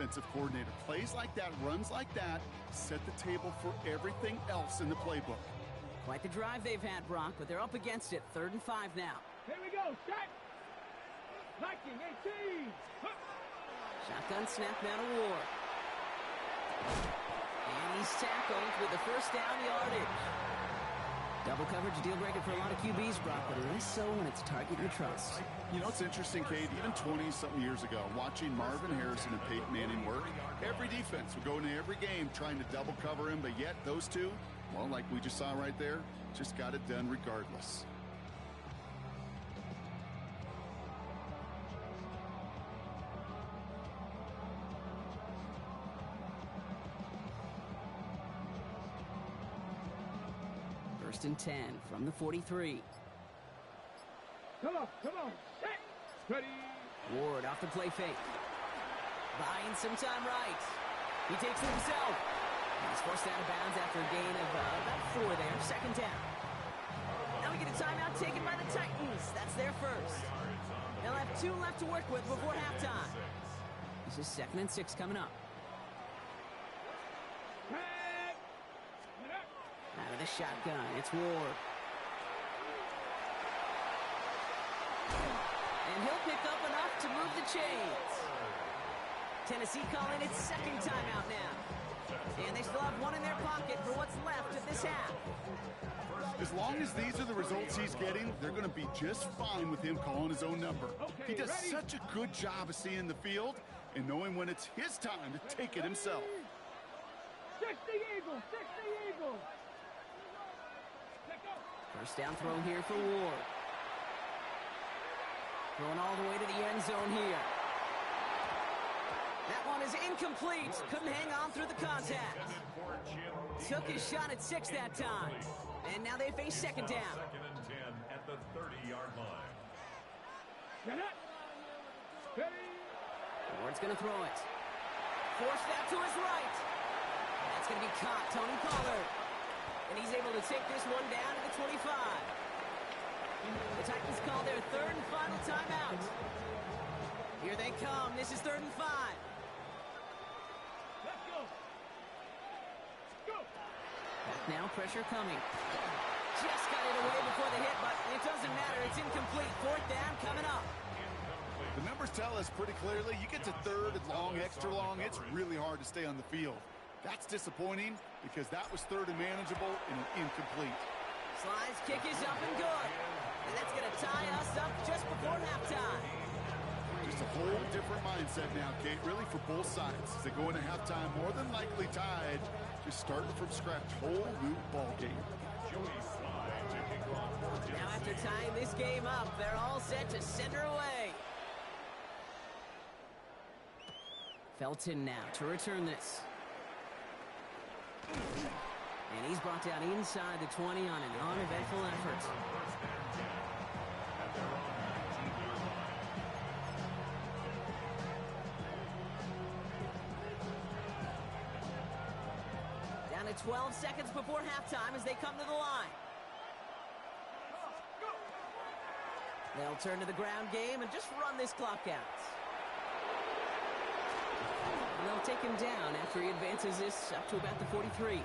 defensive coordinator. Plays like that, runs like that, set the table for everything else in the playbook. Quite the drive they've had, Brock, but they're up against it. 3rd and 5 now. Here we go, set! Viking 18! Shotgun snap now to Ward. And he's tackled with the first down yardage. Double coverage, a deal breaker for a lot of QBs, Brock, but less so when it's a target you trust. You know, it's interesting, Kate, even 20-something years ago, watching Marvin Harrison and Peyton Manning work, every defense would go into every game trying to double cover him, but yet those two, well, like we just saw right there, just got it done regardless. First and 10 from the 43. Come on, set! Ready! Ward off the play fake. Buying some time right. He takes it himself. He's forced out of bounds after a gain of about 4 there. 2nd down. Now we get a timeout taken by the Titans. That's their first. They'll have 2 left to work with before halftime. This is 2nd and 6 coming up. Out of the shotgun, it's Ward. And he'll pick up enough to move the chains. Tennessee calling its 2nd timeout now. And they still have 1 in their pocket for what's left of this half. As long as these are the results he's getting, they're going to be just fine with him calling his own number. He does such a good job of seeing the field and knowing when it's his time to take it himself. 60 Eagles! 60 Eagles! First down throw here for Ward. Throwing all the way to the end zone here. That one is incomplete. Couldn't hang on through the contact. Took his shot at 6 that time. And now they face 2nd down. 2nd and 10 at the 30-yard line. Get it! Ready! Ward's going to throw it. Force that to his right. That's going to be caught. Tony Pollard. And he's able to take this one down to the 25. The Titans call their 3rd and final timeout. Here they come. This is 3rd and 5. Let's go! Go! Back now, pressure coming. Just got it away before the hit, but it doesn't matter. It's incomplete. 4th down coming up. The numbers tell us pretty clearly, you get to 3rd and long, extra long, it's really hard to stay on the field. That's disappointing because that was 3rd and manageable and an incomplete. Slide's kick is up and good. And that's going to tie us up just before halftime. Just a whole different mindset now, Kate, really for both sides. As they go into halftime, more than likely tied, just starting from scratch, whole new ball game. Now after tying this game up, they're all set to send her away. Felton now to return this. And he's brought down inside the 20 on an uneventful effort. Down to 12 seconds before halftime as they come to the line. They'll turn to the ground game and just run this clock out. And they'll take him down after he advances this up to about the 43.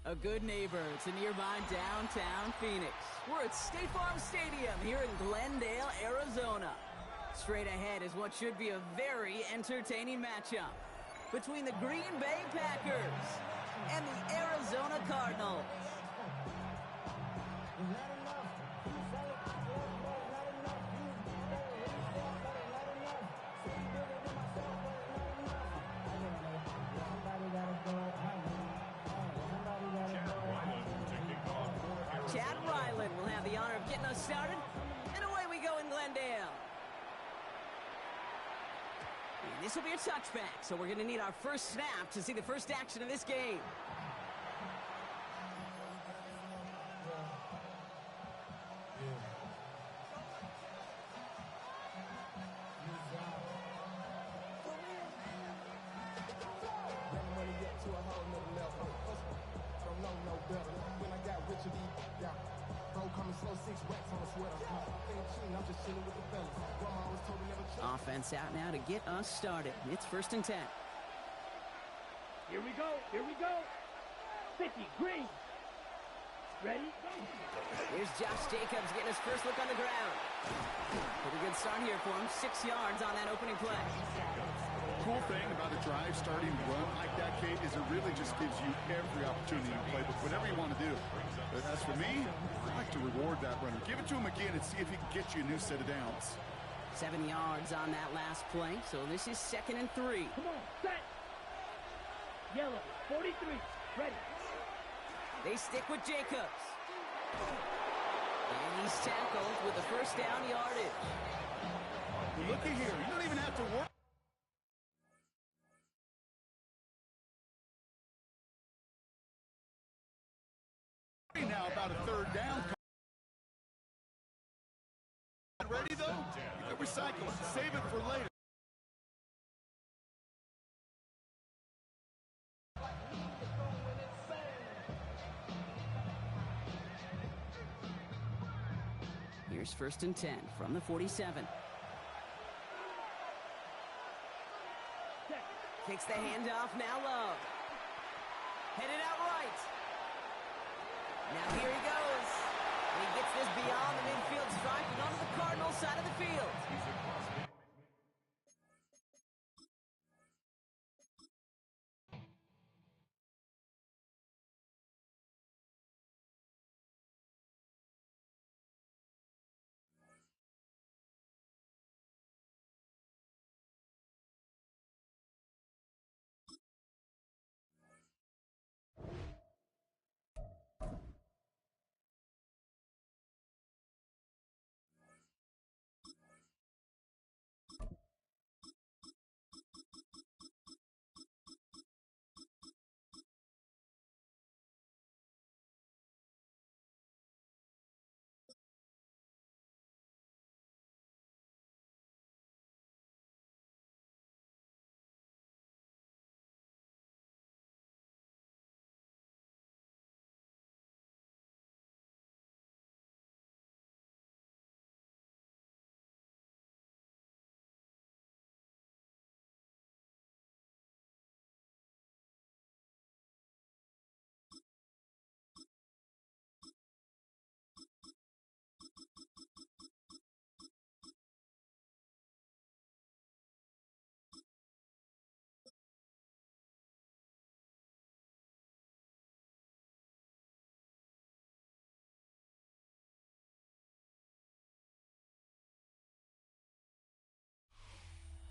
A good neighbor to nearby downtown Phoenix. We're at State Farm Stadium here in Glendale, Arizona. Straight ahead is what should be a very entertaining matchup between the Green Bay Packers and the Arizona Cardinals. Chad Ryland will have the honor of getting us started, and away we go in Glendale. And this will be a touchback, so we're going to need our first snap to see the first action of this game. Offense out now to get us started. It's 1st and 10. Here we go. Here we go. 50, green. Ready? Go. Here's Josh Jacobs getting his first look on the ground. Pretty good start here for him. 6 yards on that opening play. Cool thing about a drive starting run like that, Kate, is it really just gives you every opportunity to play with whatever you want to do. But as for me, I like to reward that runner. Give it to him again and see if he can get you a new set of downs. 7 yards on that last play, so this is 2nd and 3. Come on, set. Yellow, 43, ready. They stick with Jacobs. And he's tackled with the first down yardage. Well, looky here. You don't even have to work. Now about a 3rd down. Ready, though? You can recycle it. Save it for later. Here's 1st and 10 from the 47. Takes the handoff, now Love. Headed out right. Now here he goes. And he gets this beyond the midfield stripe and onto the Cardinals side of the field.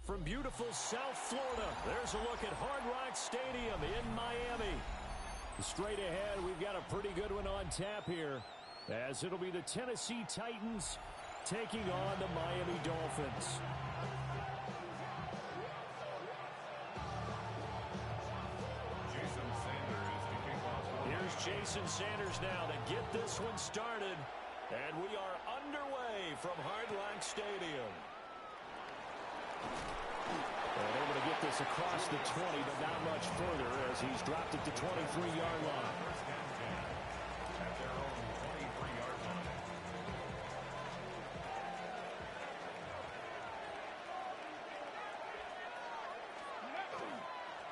From beautiful South Florida, there's a look at Hard Rock Stadium in Miami. Straight ahead, we've got a pretty good one on tap here, as it'll be the Tennessee Titans taking on the Miami Dolphins. Here's Jason Sanders now to get this one started, and we are underway from Hard Rock Stadium. And able to get this across the 20, but not much further as he's dropped it to 23-yard line.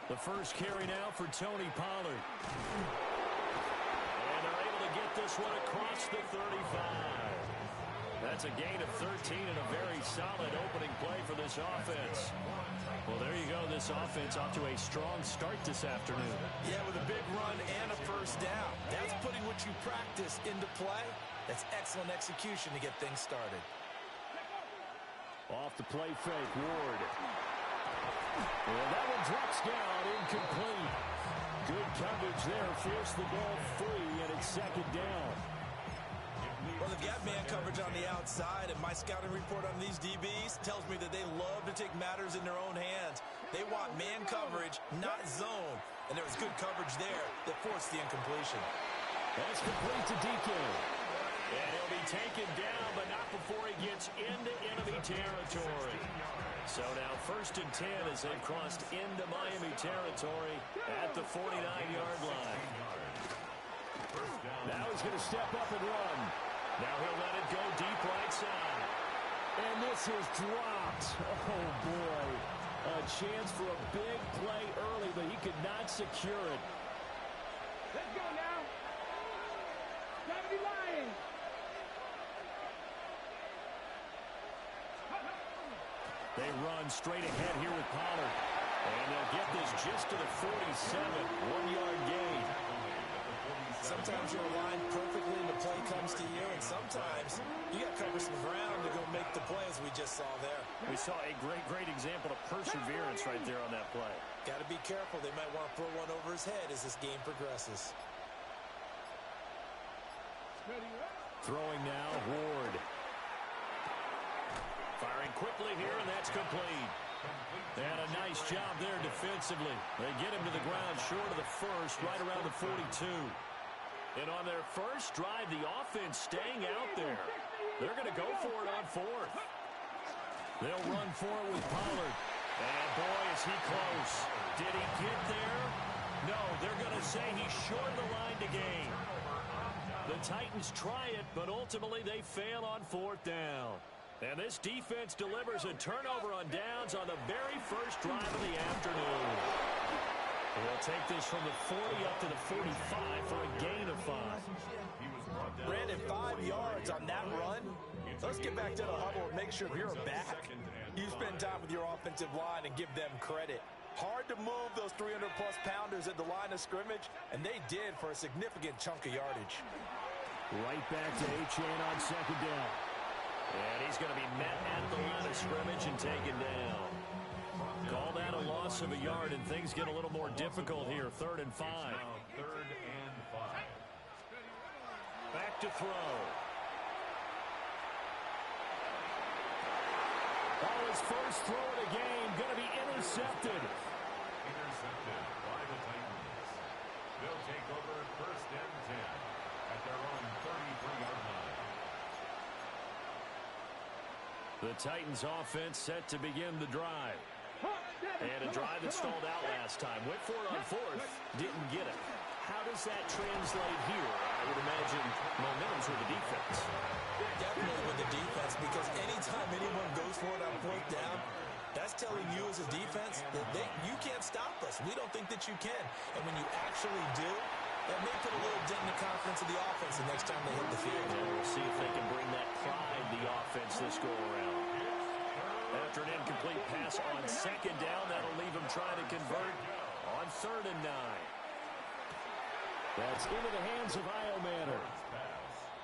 The first carry now for Tony Pollard. this one across the 35. That's a gain of 13 and a very solid opening play for this offense. Well, there you go. This offense off to a strong start this afternoon. Yeah, with a big run and a first down. That's putting what you practice into play. That's excellent execution to get things started. Off the play fake, Ward. And that one drops down, incomplete. Good coverage there, forced the ball free, and it's second down. Well, they've got man coverage on the outside, and my scouting report on these DBs tells me that they love to take matters in their own hands. They want man coverage, not zone. And there was good coverage there that forced the incompletion. That's complete to DK. And he'll be taken down, but not before he gets into enemy territory. So now 1st and 10 as they've crossed into Miami territory at the 49-yard line. Now he's going to step up and run. Now he'll let it go deep right side. And this is dropped. Oh, boy. A chance for a big play early, but he could not secure it. Let's go now. 70 Lions. They run straight ahead here with Pollard. And they'll get this just to the 47. 1-yard gain. Sometimes you're aligned perfectly and the play comes to you, and sometimes you got to cover some ground to go make the play, as we just saw there. We saw a great example of perseverance right there on that play. Got to be careful. They might want to throw one over his head as this game progresses. Throwing now, Ward. Firing quickly here, and that's complete. And a nice job there defensively. They get him to the ground short of the first, right around the 42. And on their first drive, the offense staying out there. They're going to go for it on 4th. They'll run for it with Pollard. And boy, is he close. Did he get there? No, they're going to say he's short of the line to gain. The Titans try it, but ultimately they fail on 4th down. And this defense delivers a turnover on downs on the very first drive of the afternoon. We'll take this from the 40 up to the 45 for a gain of 5. Brandon, 5 yards on that run. Let's get back to the huddle and make sure if you're back, you spend time with your offensive line and give them credit. Hard to move those 300-plus pounders at the line of scrimmage, and they did for a significant chunk of yardage. Right back to Achane on second down. And he's going to be met at the line of scrimmage and taken down. Call that a loss of a yard, and things get a little more difficult here. 3rd and 5. Now 3rd and 5. Back to throw. Oh, his first throw of the game going to be intercepted. Intercepted by the Titans. They'll take over 1st and 10 at their own 33-yard line. The Titans offense set to begin the drive. And a drive that stalled out last time. Went for it on 4th. Didn't get it. How does that translate here? I would imagine momentum's with the defense. Definitely with the defense, because anytime anyone goes for it on 4th down, that's telling you as a defense that you can't stop us. We don't think that you can. And when you actually do, that may put a little dent in the confidence of the offense the next time they hit the field. And we'll see if they can bring that pride to the offense this go-around. After an incomplete pass on 2nd down, that'll leave them trying to convert on 3rd and 9. That's into the hands of Iomanner.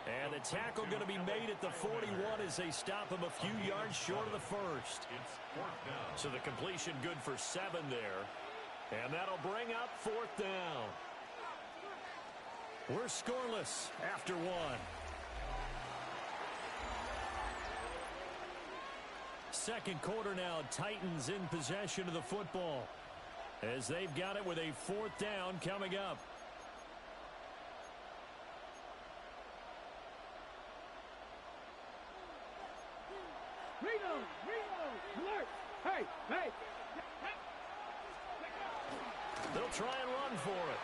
And the tackle going to be made at the 41 as they stop him a few yards short of the first. So the completion good for 7 there. And that'll bring up 4th down. We're scoreless after 1. Second quarter now, Titans in possession of the football as they've got it with a 4th down coming up. Reno, alert! Hey! They'll try and run for it.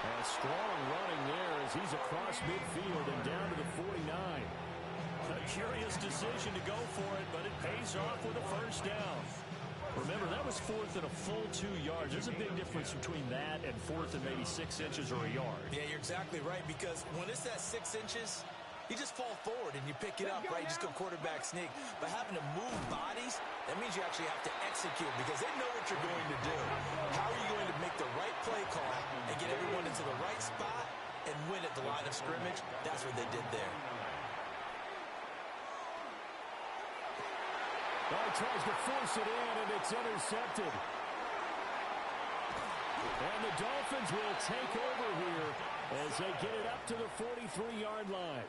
And strong running there as he's across midfield and down to the 49. A curious decision to go for it, but it pays off with a first down. Remember, that was fourth and a full 2 yards. There's a big difference between that and fourth and maybe 6 inches or a yard. Yeah, you're exactly right, because when it's at 6 inches, you just fall forward and you pick it up, right? You just go quarterback sneak. But having to move bodies, that means you actually have to execute because they know what you're going to do. How are you going to make the right play call and get everyone into the right spot and win at the line of scrimmage? That's what they did there. Tries to force it in, and it's intercepted. And the Dolphins will take over here as they get it up to the 43-yard line.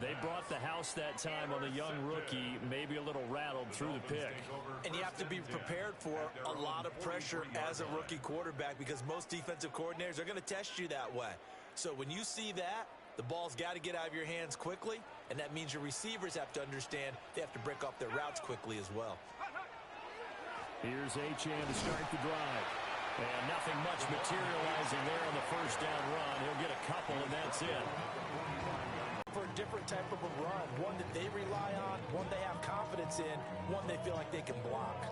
They brought the house that time on the young rookie, maybe a little rattled through the pick. And you have to be prepared for a lot of pressure as a rookie quarterback because most defensive coordinators are going to test you that way. So when you see that, the ball's got to get out of your hands quickly, and that means your receivers have to understand they have to break off their routes quickly as well. Here's Achane to start the drive. And nothing much materializing there on the first down run. He'll get a couple, and that's it. For a different type of a run, one that they rely on, one they have confidence in, one they feel like they can block.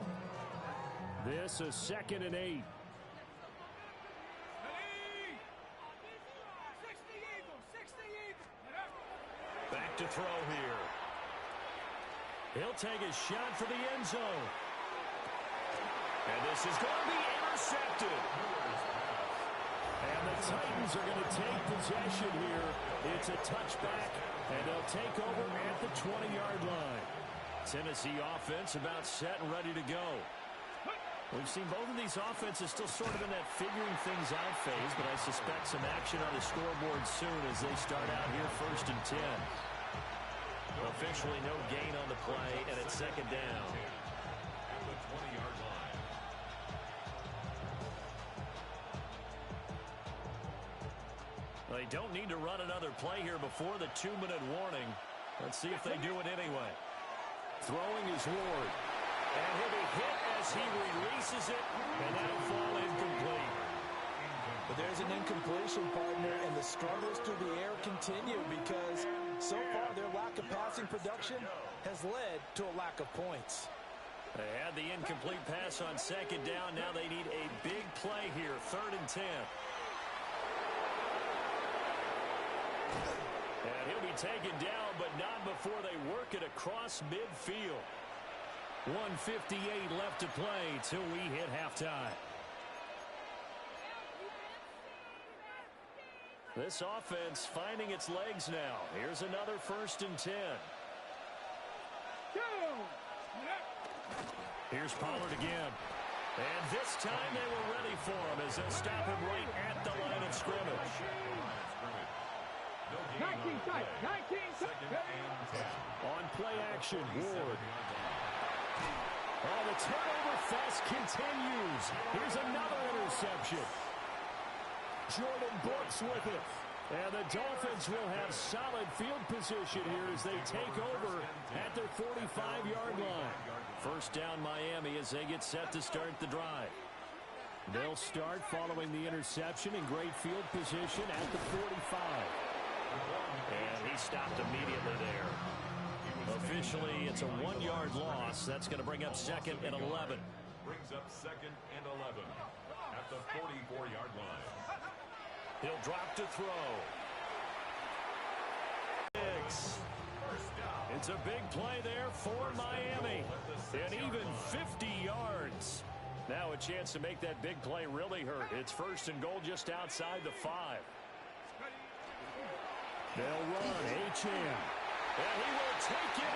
This is 2nd and 8. Back to throw here. He'll take a shot for the end zone. And this is going to be intercepted. And the Titans are going to take possession here. It's a touchback, and they'll take over at the 20-yard line. Tennessee offense about set and ready to go. We've seen both of these offenses still sort of in that figuring things out phase, but I suspect some action on the scoreboard soon as they start out here 1st and 10. Officially no gain on the play, and it's 2nd down. At the 20-yard line. They don't need to run another play here before the 2-minute warning. Let's see if they do it anyway. Throwing is Ward. And he'll be hit as he releases it, and that'll fall incomplete. But there's an incompletion, partner, and the struggles through the air continue because so far their lack of passing production has led to a lack of points. They had the incomplete pass on 2nd down. Now they need a big play here, 3rd and 10. And he'll be taken down, but not before they work it across midfield. 1:58 left to play till we hit halftime. This offense finding its legs now. Here's another 1st and 10. Here's Pollard again. And this time they were ready for him as they'll stop him right at the line of scrimmage. 19 tight. 19 tight. On play action, Ward. Oh, the turnover fest continues. Here's another interception. Jordan Brooks with it. And the Dolphins will have solid field position here as they take over at their 45-yard line. 1st down Miami as they get set to start the drive. They'll start following the interception in great field position at the 45. And he stopped immediately there. Officially, it's a 1-yard loss. That's going to bring up 2nd and 11. Brings up 2nd and 11 at the 44-yard line. He'll drop to throw. It's a big play there for Miami. And even 50 yards. Now a chance to make that big play really hurt. It's 1st and goal just outside the 5. They'll run. Achane. And he will take it